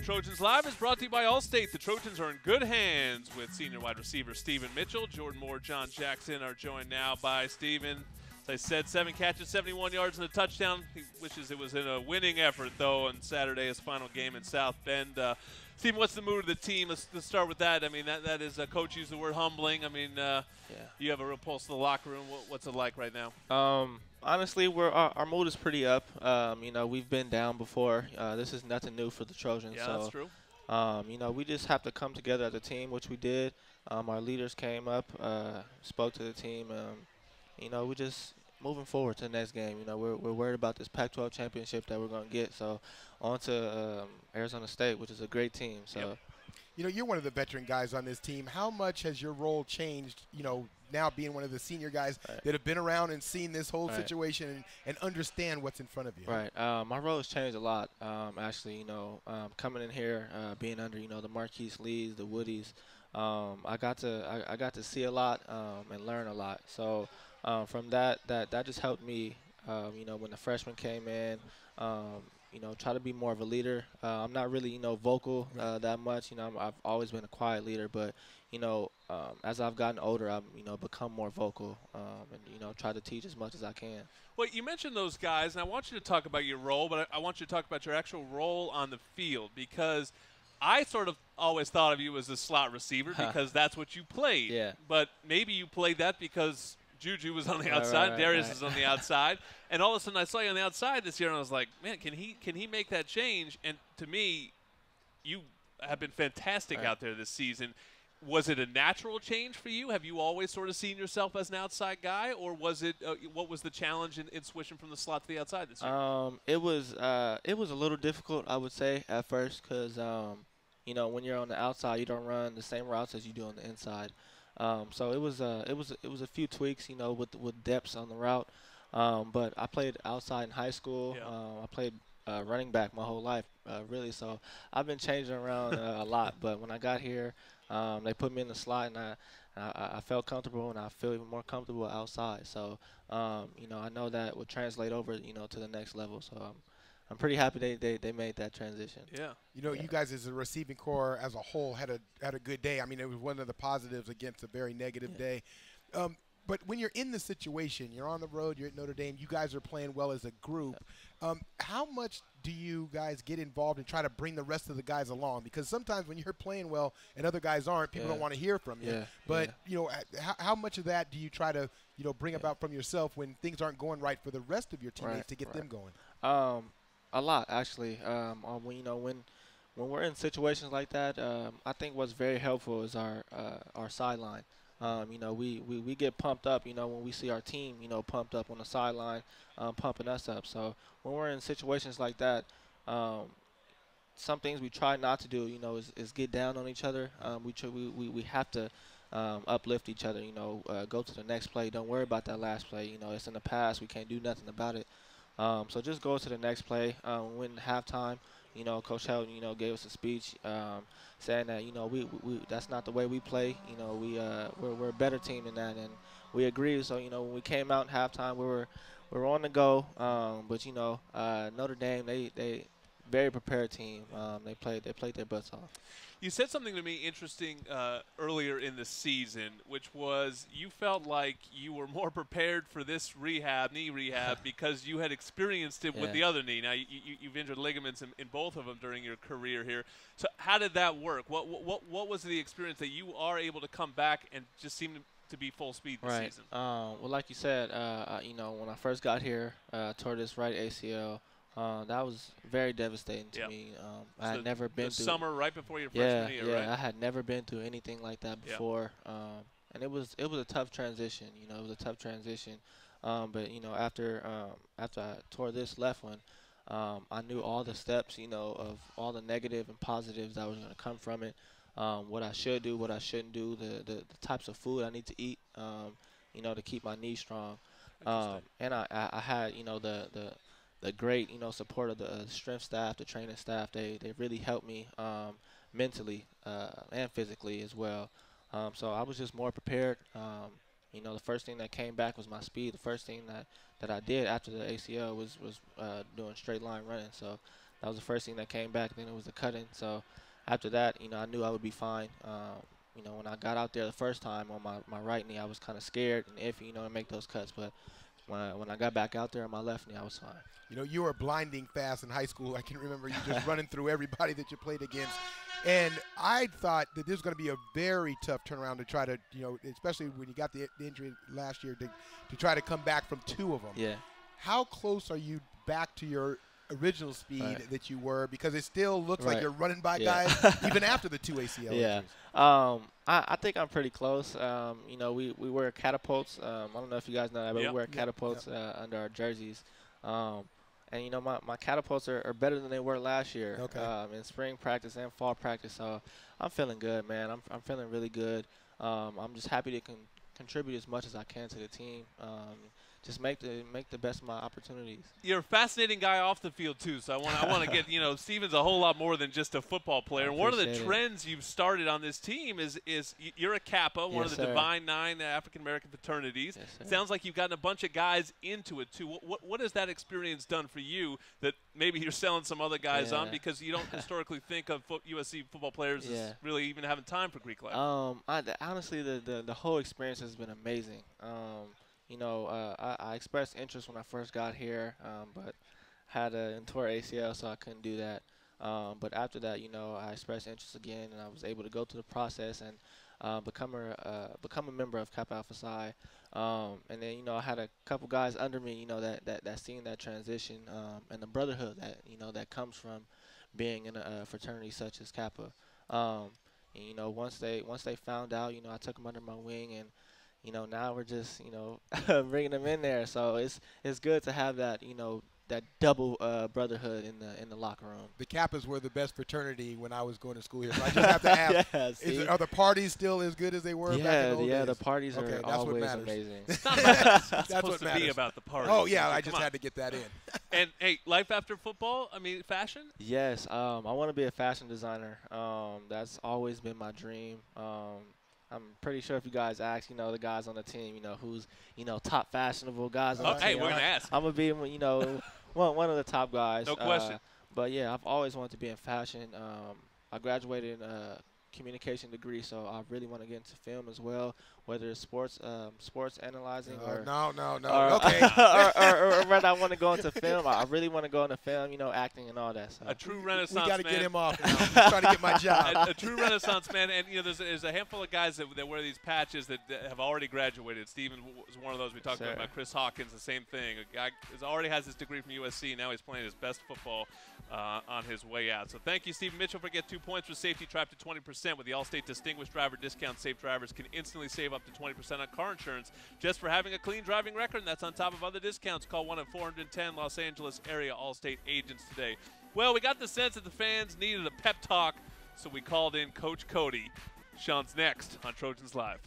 Trojans Live is brought to you by Allstate. The Trojans are in good hands with senior wide receiver Stephen Mitchell. Jordan Moore, John Jackson are joined now by Stephen. As I said, 7 catches, 71 yards, and a touchdown. He wishes it was in a winning effort, though, on Saturday, his final game in South Bend. Stephen, what's the mood of the team? Let's start with that. I mean, that is, Coach used the word humbling. I mean, you have a real pulse to the locker room. What's it like right now? Honestly, our mood is pretty up. You know, we've been down before. This is nothing new for the Trojans. Yeah, so, that's true. You know, we just have to come together as a team, which we did. Our leaders came up, spoke to the team. You know, we're just moving forward to the next game. You know, we're worried about this Pac-12 championship that we're going to get. So, on to Arizona State, which is a great team. So. Yep. You know, you're one of the veteran guys on this team. How much has your role changed, you know, now being one of the senior guys that have been around and seen this whole situation and understand what's in front of you? Right. My role has changed a lot, actually. You know, coming in here, being under, you know, the Marquise Lees, the Woodies, I got to see a lot and learn a lot. So from that just helped me, you know, when the freshmen came in, you know, try to be more of a leader. I'm not really, you know, vocal that much. You know, I've always been a quiet leader, but, you know, as I've gotten older, I've, you know, become more vocal and, you know, try to teach as much as I can. Well, you mentioned those guys, and I want you to talk about your role, but I want you to talk about your actual role on the field, because I sort of always thought of you as a slot receiver because that's what you played. Yeah. But maybe you played that because Juju was on the outside, Darius is on the outside, and all of a sudden I saw you on the outside this year, and I was like, man, can he make that change? And to me, you have been fantastic out there this season. Was it a natural change for you? Have you always sort of seen yourself as an outside guy, or was it what was the challenge in switching from the slot to the outside this year? It was a little difficult, I would say, at first, because you know, when you're on the outside, you don't run the same routes as you do on the inside. So it was a few tweaks, you know, with depths on the route. But I played outside in high school. Yeah. I played running back my whole life, really. So I've been changing around a lot. But when I got here, they put me in the slot, and I felt comfortable, and I feel even more comfortable outside. So you know, I know that would translate over, you know, to the next level. So I'm pretty happy they made that transition. Yeah. You know, you guys as a receiving core as a whole had a good day. I mean, it was one of the positives against a very negative day. But when you're in the situation, you're on the road, you're at Notre Dame, you guys are playing well as a group. How much do you guys get involved and try to bring the rest of the guys along? Because sometimes when you're playing well and other guys aren't, people don't want to hear from you. But, you know, how much of that do you try to, you know, bring about from yourself when things aren't going right for the rest of your teammates to get them going? A lot, actually. When, you know, when we're in situations like that, I think what's very helpful is our sideline. You know, we get pumped up, you know, when we see our team, you know, pumped up on the sideline, pumping us up. So when we're in situations like that, some things we try not to do, you know, is get down on each other. We have to uplift each other, you know, go to the next play. Don't worry about that last play. You know, it's in the past. We can't do nothing about it. So just go to the next play. When halftime, you know, Coach Helton, you know, gave us a speech saying that, you know, we that's not the way we play. You know, we're a better team than that, and we agree. So, you know, when we came out in halftime, we were on the go. But, you know, Notre Dame, they very prepared team. They played their butts off. You said something to me interesting earlier in the season, which was you felt like you were more prepared for this knee rehab, because you had experienced it with the other knee. Now, you've injured ligaments in both of them during your career here. So how did that work? What was the experience that you are able to come back and just seem to be full speed this season? Well, like you said, you know, when I first got here, tore this right ACL. That was very devastating to me. I had never been through summer right before your freshman year, right? I had never been through anything like that before, and it was a tough transition. You know, it was a tough transition. But you know, after I tore this left one, I knew all the steps, you know, of all the negative and positives that was going to come from it. What I should do, what I shouldn't do, the types of food I need to eat, you know, to keep my knee strong. And I had, you know, the great, you know, support of the strength staff, the training staff. They really helped me mentally and physically as well. So I was just more prepared. You know, the first thing that came back was my speed. The first thing that I did after the ACL was doing straight line running. So That was the first thing that came back. Then it was the cutting. So after that, you know, I knew I would be fine. You know, when I got out there the first time on my right knee, I was kind of scared and iffy, you know, to make those cuts. But when I got back out there on my left knee, I was fine. You know, you were blinding fast in high school. I can remember you just running through everybody that you played against. And I thought that this was going to be a very tough turnaround to try to, you know, especially when you got the injury last year, to try to come back from 2 of them. Yeah. How close are you back to your original speed that you were? Because it still looks like you're running by guys even after the 2 ACL injuries. I think I'm pretty close. You know, we wear catapults. I don't know if you guys know that, but we wear catapults under our jerseys. And, you know, my catapults are better than they were last year in spring practice and fall practice. So I'm feeling good, man. I'm feeling really good. I'm just happy to contribute as much as I can to the team. Just make the best of my opportunities. You're a fascinating guy off the field too, so I want to get, you know, Steven's a whole lot more than just a football player. And one of the trends you've started on this team is you're a Kappa, one of the Divine Nine African American fraternities. It sounds like you've gotten a bunch of guys into it too. What has that experience done for you that maybe you're selling some other guys on, because you don't historically think of USC football players as really even having time for Greek life? Honestly, the whole experience has been amazing. You know, I expressed interest when I first got here, but had a tore ACL, so I couldn't do that. But after that, you know, I expressed interest again, and I was able to go through the process and become a member of Kappa Alpha Psi. And then, you know, I had a couple guys under me, you know, that seen that transition and the brotherhood that, you know, that comes from being in a fraternity such as Kappa. And, you know, once they found out, you know, I took them under my wing, and you know, now we're just, you know, bringing them in there. So it's good to have that, you know, that double brotherhood in the locker room. The Kappas were the best fraternity when I was going to school here. So I just have to ask, are the parties still as good as they were back in the old days? The parties are always amazing. It's not about supposed to be about the parties. Oh, yeah, I just had to get that in. And, hey, life after football, I mean, fashion? Yes, I want to be a fashion designer. That's always been my dream. I'm pretty sure if you guys ask, you know, the guys on the team, you know, who's, you know, top fashionable guys on the team. Hey, we're going to ask. I'm going to be, you know, one of the top guys. No question. But, yeah, I've always wanted to be in fashion. I graduated in a communication degree, so I really want to get into film as well, whether it's sports analyzing or whether I want to go into film. I really want to go into film, you know, acting and all that. So. A true Renaissance man. We got to get him off now. I'm trying to get my job. A true Renaissance man, and you know, there's a handful of guys that wear these patches that have already graduated. Steven was one of those we talked about. Chris Hawkins, the same thing. A guy already has his degree from USC. Now he's playing his best football on his way out. So thank you, Steven Mitchell, for getting 2 points for safety trap to 20% with the Allstate Distinguished Driver Discount. Safe drivers can instantly save up to 20% on car insurance just for having a clean driving record, and that's on top of other discounts. Call 1-410 Los Angeles area Allstate agents today. Well, we got the sense that the fans needed a pep talk, so we called in Coach Cody. Sean's next on Trojans Live.